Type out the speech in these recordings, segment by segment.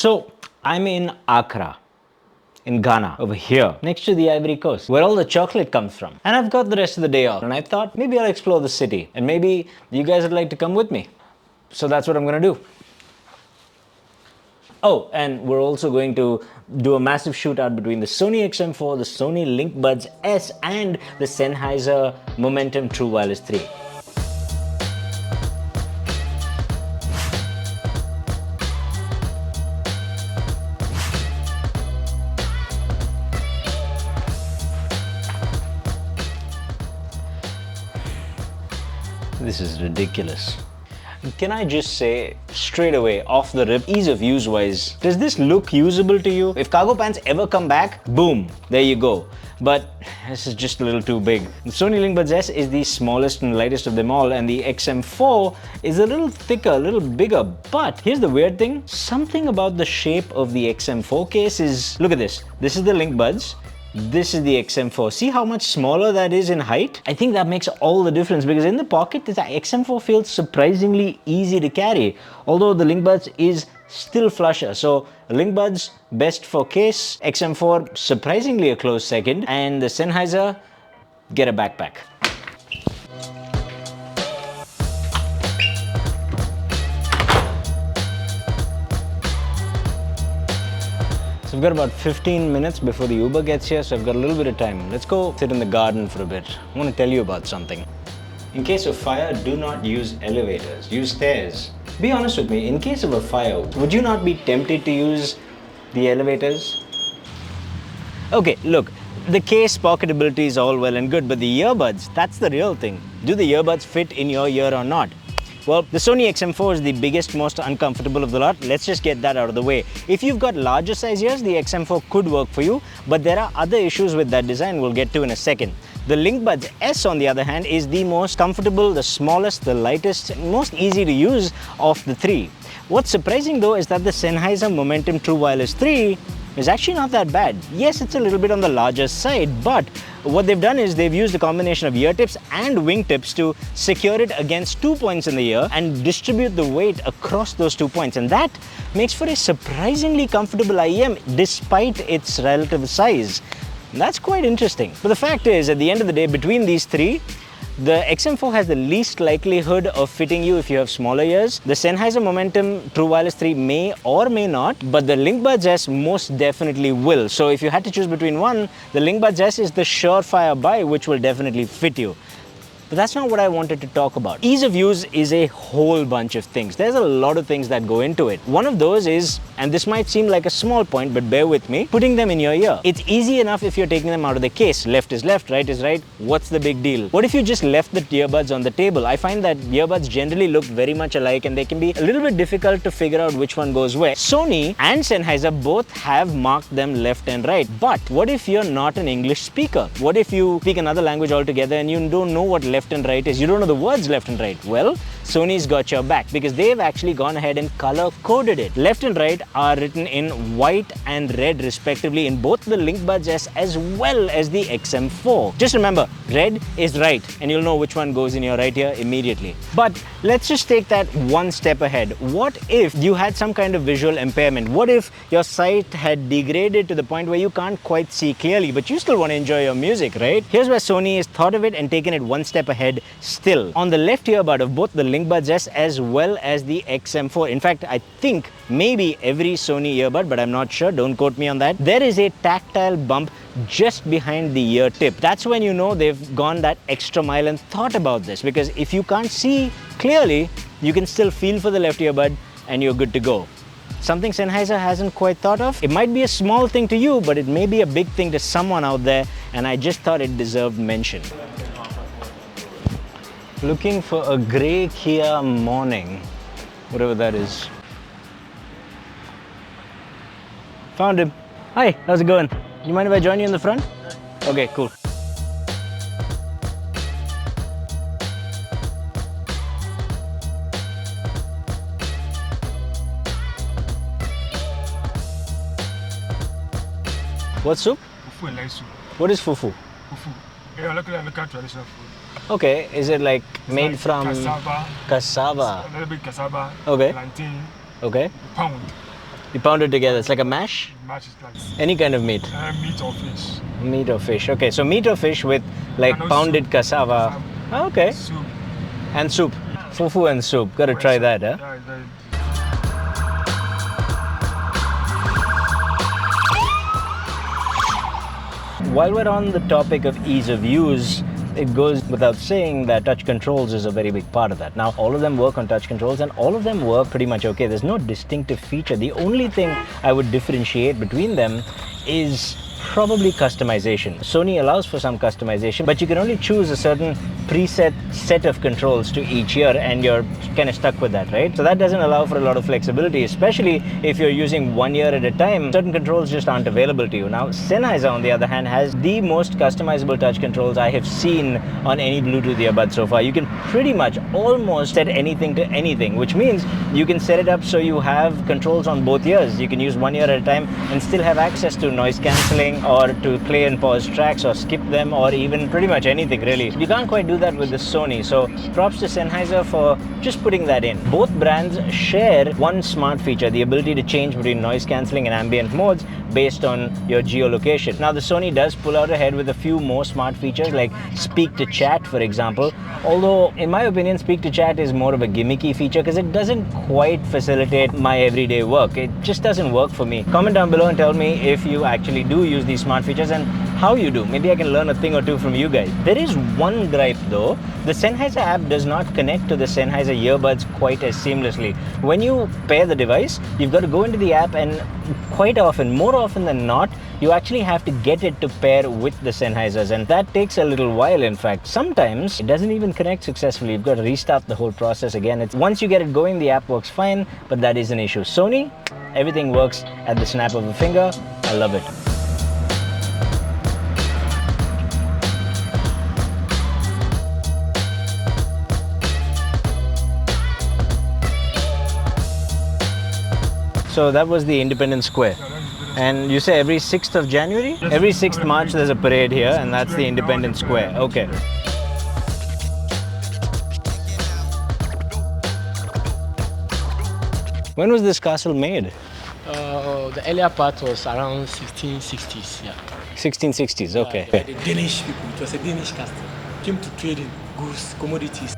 So I'm in Accra, in Ghana, over here, next to the Ivory Coast, where all the chocolate comes from. And I've got the rest of the day off, and I thought maybe I'll explore the city, and maybe you guys would like to come with me. So that's what I'm gonna do. Oh, and we're also going to do a massive shootout between the Sony Xm4, the Sony Linkbuds S, and the Sennheiser Momentum TWS 3. This is ridiculous. Can I just say straight away, off the rip, ease of use wise, does this look usable to you? If cargo pants ever come back, boom, there you go. But this is just a little too big. The Sony Linkbuds S is the smallest and lightest of them all, and the Xm4 is a little thicker, a little bigger. But here's the weird thing, something about the shape of the Xm4 case is, look at this. This is the Linkbuds. This is the Xm4. See how much smaller that is in height? I think that makes all the difference because in the pocket, the Xm4 feels surprisingly easy to carry. Although the Linkbuds is still flusher. So Linkbuds, best for case. Xm4, surprisingly a close second. And the Sennheiser, get a backpack. So I've got about 15 minutes before the Uber gets here, so I've got a little bit of time. Let's go sit in the garden for a bit. I want to tell you about something. In case of fire, do not use elevators, use stairs. Be honest with me, in case of a fire, would you not be tempted to use the elevators? Okay, look, the case pocketability is all well and good, but the earbuds, that's the real thing. Do the earbuds fit in your ear or not? Well, the Sony Xm4 is the biggest, most uncomfortable of the lot. Let's just get that out of the way. If you've got larger size ears, the Xm4 could work for you, but there are other issues with that design we'll get to in a second. The Linkbuds S, on the other hand, is the most comfortable, the smallest, the lightest, most easy to use of the three. What's surprising though is that the Sennheiser Momentum TWS 3 is actually not that bad. Yes, it's a little bit on the larger side, but what they've done is they've used a combination of ear tips and wing tips to secure it against 2 points in the ear and distribute the weight across those 2 points. And that makes for a surprisingly comfortable IEM despite its relative size. That's quite interesting. But the fact is, at the end of the day, between these three, the Xm4 has the least likelihood of fitting you if you have smaller ears. The Sennheiser Momentum TWS 3 may or may not, but the Linkbuds S most definitely will. So if you had to choose between one, the Linkbuds S is the surefire buy, which will definitely fit you. But that's not what I wanted to talk about. Ease of use is a whole bunch of things. There's a lot of things that go into it. One of those is, and this might seem like a small point, but bear with me, putting them in your ear. It's easy enough if you're taking them out of the case. Left is left, right is right. What's the big deal? What if you just left the earbuds on the table? I find that earbuds generally look very much alike and they can be a little bit difficult to figure out which one goes where. Sony and Sennheiser both have marked them left and right. But what if you're not an English speaker? What if you speak another language altogether and you don't know what left and right is? You don't know the words left and right. Well, Sony's got your back because they've actually gone ahead and color coded it. Left and right are written in white and red respectively in both the Linkbuds S as well as the Xm4. Just remember, red is right and you'll know which one goes in your right ear immediately. But let's just take that one step ahead. What if you had some kind of visual impairment? What if your sight had degraded to the point where you can't quite see clearly, but you still want to enjoy your music, right? Here's where Sony has thought of it and taken it one step ahead still. On the left earbud of both the Linkbuds S as well as the Xm4. In fact, I think maybe every Sony earbud, but I'm not sure, don't quote me on that. There is a tactile bump just behind the ear tip. That's when you know they've gone that extra mile and thought about this, because if you can't see clearly, you can still feel for the left earbud and you're good to go. Something Sennheiser hasn't quite thought of. It might be a small thing to you, but it may be a big thing to someone out there, and I just thought it deserved mention. Looking for a grey Kia Morning, whatever that is. Found him. Hi, how's it going? You mind if I join you in the front? Okay, cool. What soup? Fufu and rice soup. What is fufu? Fufu. Yeah, local traditional food. Okay, is it like made like from cassava? cassava? A little bit cassava. Okay. Plantain. Okay. Pound. You pound it together. It's like a mash? Match is like Any kind of meat? meat or fish. Meat or fish. Okay, so meat or fish with like And also pounded cassava. Oh, okay. Soup. And soup. Fufu and soup. Gotta try that, huh? Yeah, very While we're on the topic of ease of use, it goes without saying that touch controls is a very big part of that. Now, all of them work on touch controls and all of them work pretty much okay. There's no distinctive feature. The only thing I would differentiate between them is probably customization. Sony allows for some customization, but you can only choose a certain preset set of controls to each ear and you're kind of stuck with that, right? So that doesn't allow for a lot of flexibility, especially if you're using one ear at a time. Certain controls just aren't available to you. Now, Sennheiser, on the other hand, has the most customizable touch controls I have seen on any Bluetooth earbud so far. You can pretty much almost set anything to anything, which means you can set it up so you have controls on both ears. You can use one ear at a time and still have access to noise cancelling or to play and pause tracks or skip them or even pretty much anything really. You can't quite do that with the Sony, so props to Sennheiser for just putting that in. Both brands share one smart feature, the ability to change between noise cancelling and ambient modes based on your geolocation. Now the Sony does pull out ahead with a few more smart features like speak to chat, for example, although in my opinion speak to chat is more of a gimmicky feature because it doesn't quite facilitate my everyday work. It just doesn't work for me. Comment down below and tell me if you actually do use these smart features and how you do. Maybe I can learn a thing or two from you guys. There is one gripe though. The Sennheiser app does not connect to the Sennheiser earbuds quite as seamlessly. When you pair the device, you've got to go into the app and quite often, more often than not, you actually have to get it to pair with the Sennheisers, and that takes a little while. In fact, sometimes it doesn't even connect successfully. You've got to restart the whole process again. Once you get it going, the app works fine, but that is an issue. Sony, everything works at the snap of a finger. I love it. So that was the Independence Square. And you say every 6th of January? Yes. Every 6th March there's a parade here and that's the Independence Square. Okay. When was this castle made? The earlier part was around 1660s, yeah. 1660s, okay. The Danish people, it was a Danish castle. Came to trade in goods, commodities.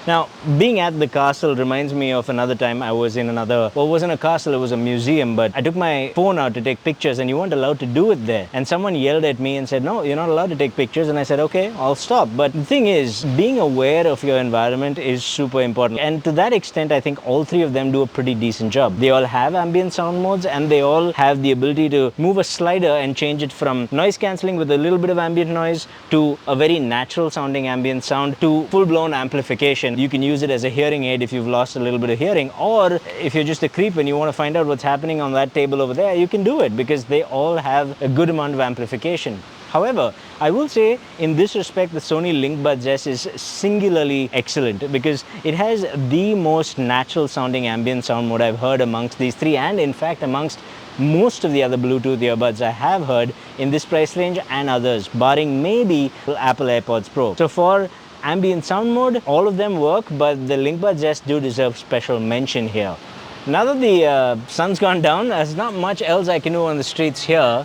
Now, being at the castle reminds me of another time I was in another, well, it wasn't a castle, it was a museum, but I took my phone out to take pictures and you weren't allowed to do it there. And someone yelled at me and said, no, you're not allowed to take pictures. And I said, okay, I'll stop. But the thing is, being aware of your environment is super important. And to that extent, I think all three of them do a pretty decent job. They all have ambient sound modes and they all have the ability to move a slider and change it from noise cancelling with a little bit of ambient noise to a very natural sounding ambient sound to full-blown amplification. You can use it as a hearing aid if you've lost a little bit of hearing, or if you're just a creep and you want to find out what's happening on that table over there, you can do it because they all have a good amount of amplification. However, I will say in this respect, the Sony Linkbuds S is singularly excellent because it has the most natural sounding ambient sound mode I've heard amongst these three, and in fact amongst most of the other Bluetooth earbuds I have heard in this price range and others, barring maybe Apple AirPods Pro. So for ambient sound mode, all of them work, but the Linkbuds S do deserve special mention here. Now that the sun's gone down, there's not much else I can do on the streets here,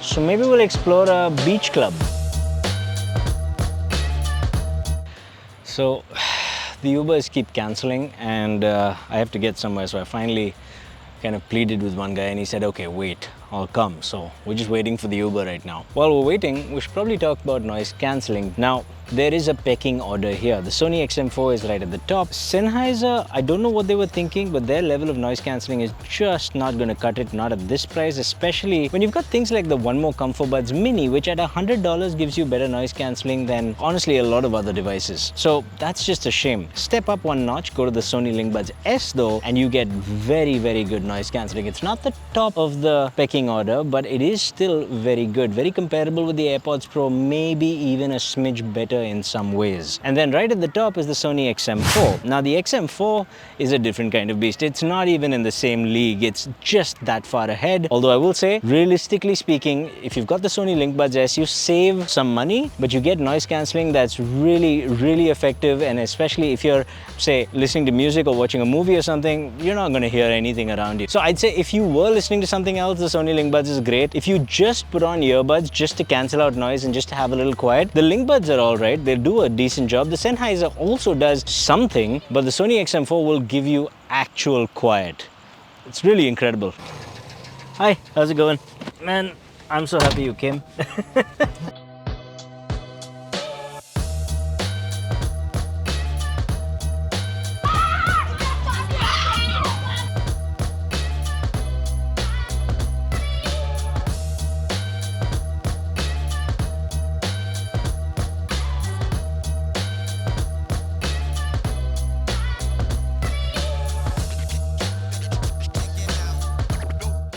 so maybe we'll explore a beach club. So the Ubers keep cancelling and I have to get somewhere, so I finally kind of pleaded with one guy and he said, okay, wait, I'll come. So we're just waiting for the Uber right now. While we're waiting, we should probably talk about noise cancelling. Now, there is a pecking order here. The Sony Xm4 is right at the top. Sennheiser, I don't know what they were thinking, but their level of noise cancelling is just not going to cut it, not at this price, especially when you've got things like the One More Comfort Buds Mini, which at $100 gives you better noise cancelling than honestly a lot of other devices. So that's just a shame. Step up one notch, go to the Sony Linkbuds S though, and you get very, very good noise cancelling. It's not the top of the pecking pecking order, but it is still very good. Very comparable with the AirPods Pro, maybe even a smidge better in some ways. And then right at the top is the Sony Xm4. Now the Xm4 is a different kind of beast. It's not even in the same league. It's just that far ahead. Although I will say, realistically speaking, if you've got the Sony Linkbuds S, you save some money, but you get noise cancelling that's really, really effective. And especially if you're, say, listening to music or watching a movie or something, you're not going to hear anything around you. So I'd say if you were listening to something else, the Sony Linkbuds is great. If you just put on earbuds just to cancel out noise and just to have a little quiet, the Linkbuds are all right. They do a decent job. The Sennheiser also does something, but the Sony Xm4 will give you actual quiet. It's really incredible. Hi, how's it going? Man, I'm so happy you came.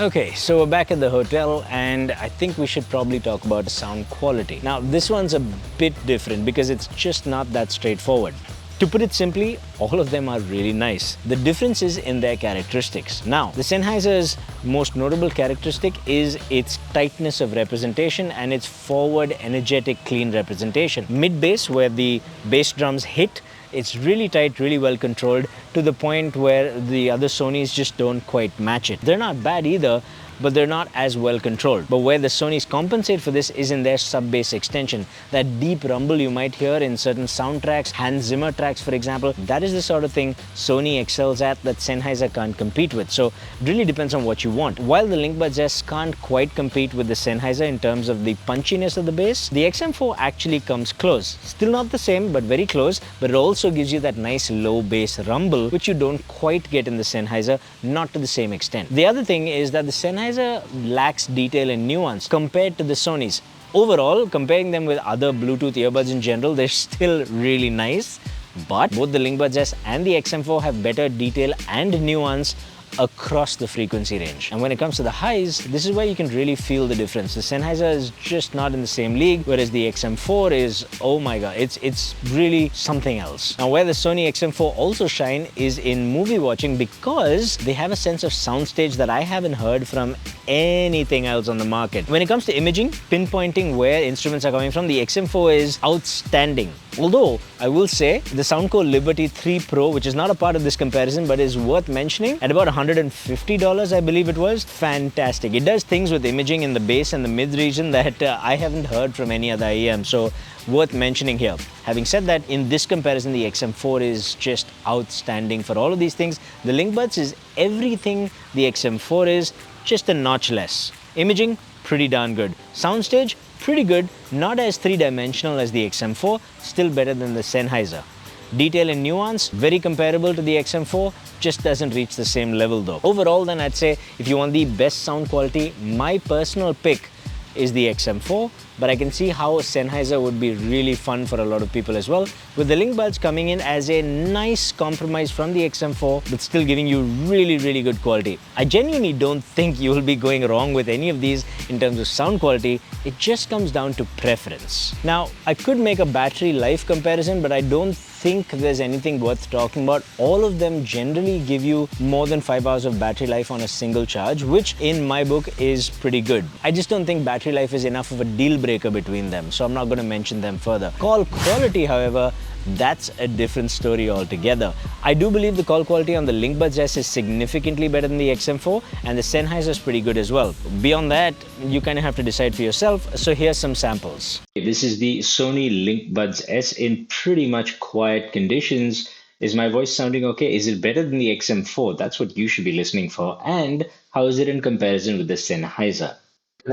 Okay, so we're back at the hotel and I think we should probably talk about sound quality. Now, this one's a bit different because it's just not that straightforward. To put it simply, all of them are really nice. The difference is in their characteristics. Now, the Sennheiser's most notable characteristic is its tightness of representation and its forward, energetic, clean representation. Mid-bass, where the bass drums hit, it's really tight, really well controlled, to the point where the other Sonys just don't quite match it. They're not bad either, but they're not as well controlled. But where the Sonys compensate for this is in their sub-bass extension. That deep rumble you might hear in certain soundtracks, Hans Zimmer tracks for example, that is the sort of thing Sony excels at that Sennheiser can't compete with. So it really depends on what you want. While the Linkbuds S can't quite compete with the Sennheiser in terms of the punchiness of the bass, the Xm4 actually comes close. Still not the same, but very close, but it also gives you that nice low bass rumble, which you don't quite get in the Sennheiser, not to the same extent. The other thing is that the Sennheiser lacks detail and nuance compared to the Sonys. Overall, comparing them with other Bluetooth earbuds in general, they're still really nice, but both the Linkbuds S and the Xm4 have better detail and nuance across the frequency range. And when it comes to the highs, this is where you can really feel the difference. The Sennheiser is just not in the same league, whereas the Xm4 is, oh my god, it's really something else. Now, where the Sony Xm4 also shine is in movie watching, because they have a sense of soundstage that I haven't heard from anything else on the market. When it comes to imaging, pinpointing where instruments are coming from, the Xm4 is outstanding. Although, I will say, the Soundcore Liberty 3 Pro, which is not a part of this comparison but is worth mentioning, at about $150, I believe it was, fantastic. It does things with imaging in the bass and the mid region that I haven't heard from any other EM, so worth mentioning here. Having said that, in this comparison, the Xm4 is just outstanding for all of these things. The Linkbuds is everything the Xm4 is, just a notch less. Imaging, pretty darn good. Soundstage, pretty good, not as three-dimensional as the Xm4, still better than the Sennheiser. Detail and nuance, very comparable to the Xm4, just doesn't reach the same level though. Overall then, I'd say if you want the best sound quality, my personal pick is the Xm4, but I can see how Sennheiser would be really fun for a lot of people as well, with the Linkbuds coming in as a nice compromise from the Xm4 but still giving you really, really good quality. I genuinely don't think you will be going wrong with any of these in terms of sound quality. It just comes down to preference. Now, I could make a battery life comparison, but I don't think there's anything worth talking about. All of them generally give you more than 5 hours of battery life on a single charge, which in my book is pretty good. I just don't think battery life is enough of a deal breaker between them, so I'm not going to mention them further. Call quality, however, that's a different story altogether. I do believe the call quality on the Linkbuds S is significantly better than the Xm4, and the Sennheiser is pretty good as well. Beyond that, you kind of have to decide for yourself, so here's some samples. This is the Sony Linkbuds S in pretty much quiet conditions. Is my voice sounding okay? Is it better than the Xm4? That's what you should be listening for. And how is it in comparison with the Sennheiser?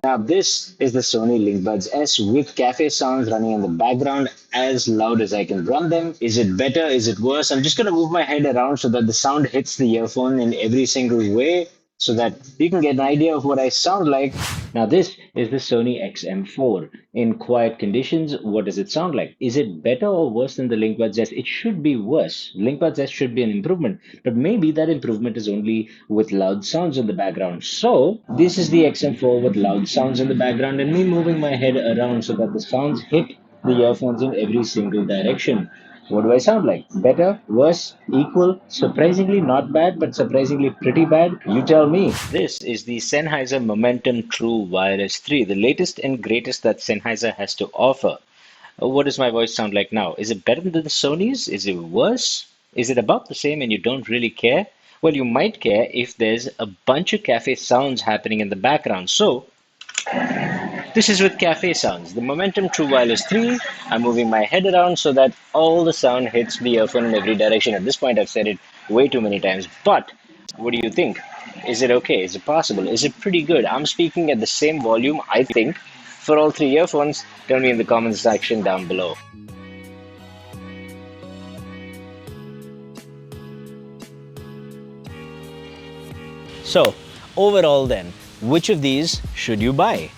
Now, this is the Sony Linkbuds S with cafe sounds running in the background as loud as I can run them. Is it better? Is it worse? I'm just going to move my head around so that the sound hits the earphone in every single way. so that you can get an idea of what I sound like. Now, this is the Sony Xm4. In quiet conditions, what does it sound like? Is it better or worse than the Linkbuds S? It should be worse. Linkbuds S should be an improvement, but maybe that improvement is only with loud sounds in the background. So, this is the Xm4 with loud sounds in the background and me moving my head around so that the sounds hit the earphones in every single direction. What do I sound like? Better? Worse? Equal? Surprisingly not bad, but surprisingly pretty bad? You tell me. This is the Sennheiser Momentum Wireless 3, the latest and greatest that Sennheiser has to offer. What does my voice sound like now? Is it better than the Sony's? Is it worse? Is it about the same and you don't really care? Well, you might care if there's a bunch of cafe sounds happening in the background. So, this is with cafe sounds. The Momentum Wireless 3, I'm moving my head around so that all the sound hits the earphone in every direction. At this point, I've said it way too many times. But what do you think? Is it okay? Is it possible? Is it pretty good? I'm speaking at the same volume, I think, for all three earphones. Tell me in the comments section down below. So, overall then, which of these should you buy?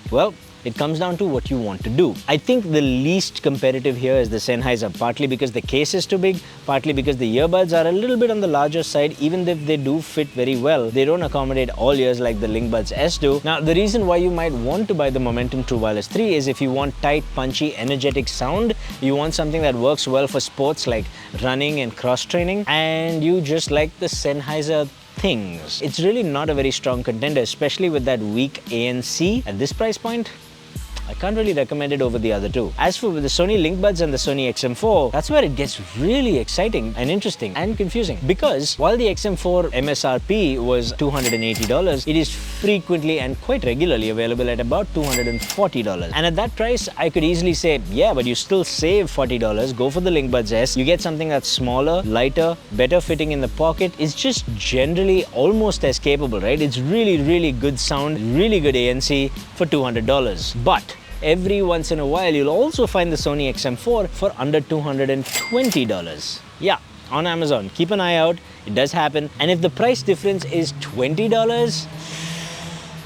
Well, it comes down to what you want to do. I think the least competitive here is the Sennheiser, partly because the case is too big, partly because the earbuds are a little bit on the larger side. Even if they do fit very well, they don't accommodate all ears like the Linkbuds S do. Now, the reason why you might want to buy the Momentum Wireless 3 is if you want tight, punchy, energetic sound, you want something that works well for sports like running and cross-training, and you just like the Sennheiser things. It's really not a very strong contender, especially with that weak ANC. At this price point, I can't really recommend it over the other two. As for the Sony Linkbuds and the Sony Xm4, that's where it gets really exciting and interesting and confusing. Because while the Xm4 MSRP was $280, it is frequently and quite regularly available at about $240. And at that price, I could easily say, yeah, but you still save $40, go for the Linkbuds S. You get something that's smaller, lighter, better fitting in the pocket. It's just generally almost as capable, right? It's really, really good sound, really good ANC for $200. But every once in a while, you'll also find the Sony Xm4 for under $220. Yeah, on Amazon. Keep an eye out. It does happen. And if the price difference is $20,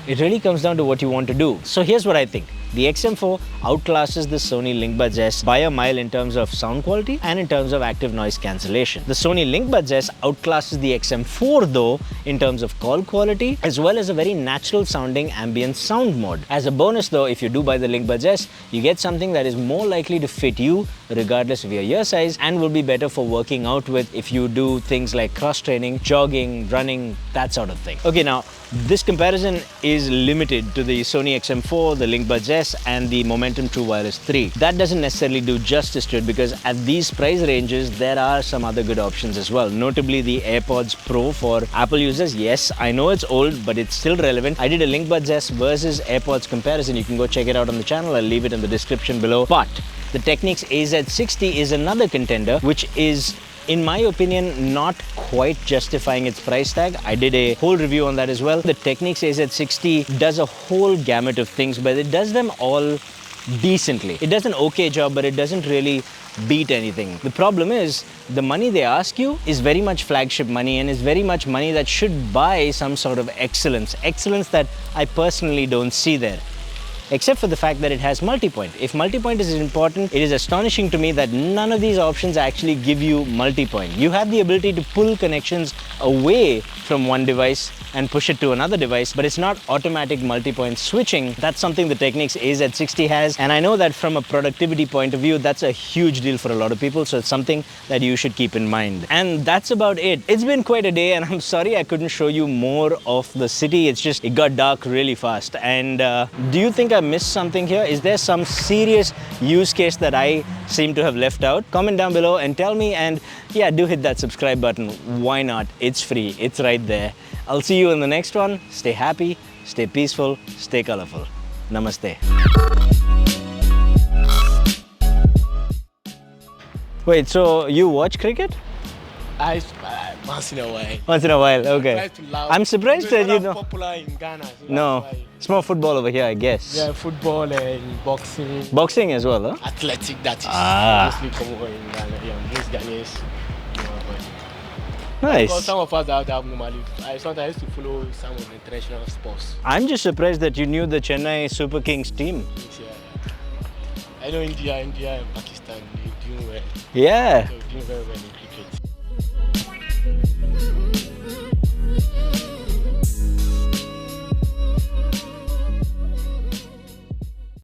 it really comes down to what you want to do. So here's what I think. The Xm4 outclasses the Sony Linkbuds S by a mile in terms of sound quality and in terms of active noise cancellation. The Sony Linkbuds S outclasses the Xm4 though in terms of call quality as well as a very natural sounding ambient sound mode. As a bonus though, if you do buy the Linkbuds S, you get something that is more likely to fit you regardless of your ear size and will be better for working out with if you do things like cross-training, jogging, running, that sort of thing. Okay, now this comparison is limited to the Sony Xm4, the Linkbuds S and the Momentum Wireless 3. That doesn't necessarily do justice to it because at these price ranges, there are some other good options as well. Notably the AirPods Pro for Apple users. Yes, I know it's old, but it's still relevant. I did a Linkbuds S versus AirPods comparison. You can go check it out on the channel. I'll leave it in the description below. But the Technics AZ60 is another contender, which is, in my opinion, not quite justifying its price tag. I did a whole review on that as well. The Technics AZ60 does a whole gamut of things, but it does them all decently. It does an okay job, but it doesn't really beat anything. The problem is, the money they ask you is very much flagship money and is very much money that should buy some sort of excellence. Excellence that I personally don't see there. Except for the fact that it has multipoint. If multipoint is important, it is astonishing to me that none of these options actually give you multipoint. You have the ability to pull connections away from one device and push it to another device, but it's not automatic multipoint switching. That's something the Technics AZ60 has, and I know that from a productivity point of view, that's a huge deal for a lot of people, so it's something that you should keep in mind. And that's about it. It's been quite a day, and I'm sorry I couldn't show you more of the city. It's just, it got dark really fast. And do you think I missed something here? Is there some serious use case that I seem to have left out? Comment down below and tell me, and yeah, do hit that subscribe button. Why not? It's free. It's right there. I'll see you in the next one. Stay happy, stay peaceful, stay colorful. Namaste. Wait, so you watch cricket? Once in a while. Once in a while, okay. I'm surprised that you know. Popular in Ghana. So no, it's more football over here, I guess. Yeah, football and boxing. Boxing as well, huh? Athletic, that is Ah. mostly common in Ghana. Yeah, most Ghanaians. Because Nice. some of us that normally, sometimes used to follow some of the international sports. I'm just surprised that you knew the Chennai Super Kings team. I know India and Pakistan, they're doing well. Yeah. They're doing very well in cricket.